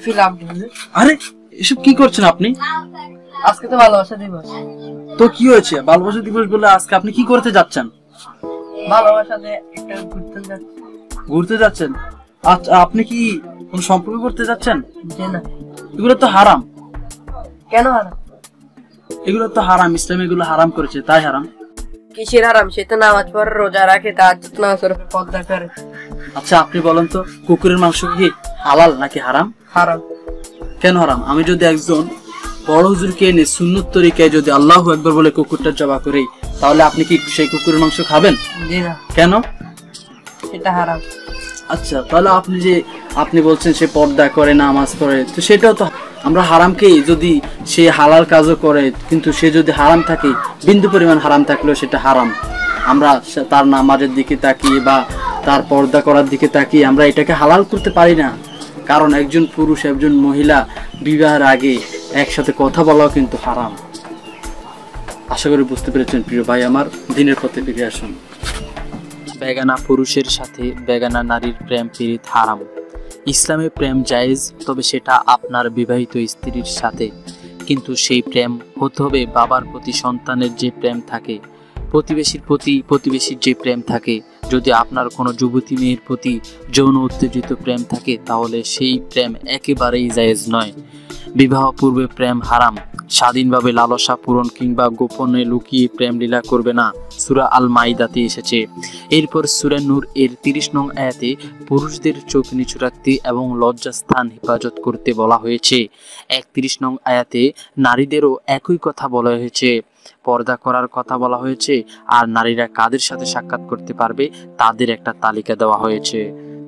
ফিলাম। আরে এসব কি করছেন আপনি? আজকে তো ভালোবাসা দিবস। তো কি হয়েছে? ভালোবাসা দিবস বলে আজকে আপনি কি করতে যাচ্ছেন? ভালোবাসা দিয়ে একটা ঘুরতে যাচ্ছি। ঘুরতে যাচ্ছেন? আচ্ছা, আপনি কি কোন সম্পর্ক করতে যাচ্ছেন? যে না। এগুলো তো হারাম। কেন হারাম? এগুলো তো হারাম, ইসলাম এগুলো হারাম করেছে, তাই হারাম। কিসের হারাম? সে তো নামাজ পড়ে, রোজা রাখে, তাহাজ্জুদ নামাজ পড়ে, পর্দা করে। আচ্ছা আপনি বলেন তো, কুকুরের মাংস কি হালাল নাকি হারাম? হারাম। কেন হারাম? আমি যদি একজন বড় হুজুরকে এনে সুন্নত তরিকায় যদি আল্লাহু আকবার বলে কুকুরটা জবাই করি, তাহলে আপনি কি সেই কুকুরের মাংস খাবেন? জি না। কেন? এটা হারাম। আচ্ছা, তাহলে আপনি বলছেন সে পর্দা করে, নামাজ পড়ে, তো সেটাও তো আমরা হারামকেই, যদি সে হালাল কাজও করে কিন্তু সে যদি হারাম থাকে, বিন্দু পরিমাণ হারাম থাকলেও সেটা হারাম। আমরা তার নামাজের দিকে তাকিয়ে বা তার পর্দা করার দিকে তাকিয়ে আমরা এটাকে হালাল করতে পারি না। কারণ একজন পুরুষ একজন মহিলা বিবাহের আগে একসাথে কথা বলাও কিন্তু হারাম। আশা করি বুঝতে পেরেছেন প্রিয় ভাই আমার, দিনের পথে ফিরে আসুন। বেগানা পুরুষের সাথে বেগানা নারীর প্রেম পীড়িত হারাম। ইসলামে প্রেম জায়েজ, তবে সেটা আপনার বিবাহিত স্ত্রীর সাথে, কিন্তু সেই প্রেম হতে হবে বাবার প্রতি সন্তানের যে প্রেম থাকে, প্রতিবেশীর প্রতি প্রতিবেশীর যে প্রেম থাকে। যদি আপনার কোনো যুবতী মেয়ের প্রতি যৌন উত্তেজিত প্রেম থাকে, তাহলে সেই প্রেম একেবারেই জায়েজ নয়। বিবাহ পূর্বে প্রেম হারাম। স্বাধীনভাবে লালসা পূরণ কিংবা গোপনে লুকিয়ে প্রেম লীলা করবে না, সূরা আল মাইদাতে এসেছে। এরপর সূরা নূর এর 30 নং আয়াতে পুরুষদের চোখ নিচু রাখতে এবং লজ্জাস্থান হেফাজত করতে বলা হয়েছে। 31 নং আয়াতে নারীদেরও একই কথা বলা হয়েছে, পর্দা করার কথা বলা হয়েছে, আর নারীরা কাদের সাথে সাক্ষাৎ করতে পারবে তাদের একটা তালিকা দেওয়া হয়েছে।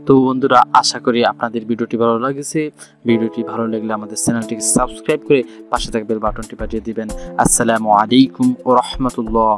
তো বন্ধুরা, আশা করি আপনাদের ভিডিওটি ভালো লাগছে। ভিডিওটি ভালো লাগলে আমাদের চ্যানেলটিকে সাবস্ক্রাইব করে পাশে থাকা বেল বাটনটি বাজিয়ে দিবেন। আসসালামু আলাইকুম ওয়া রাহমাতুল্লাহ।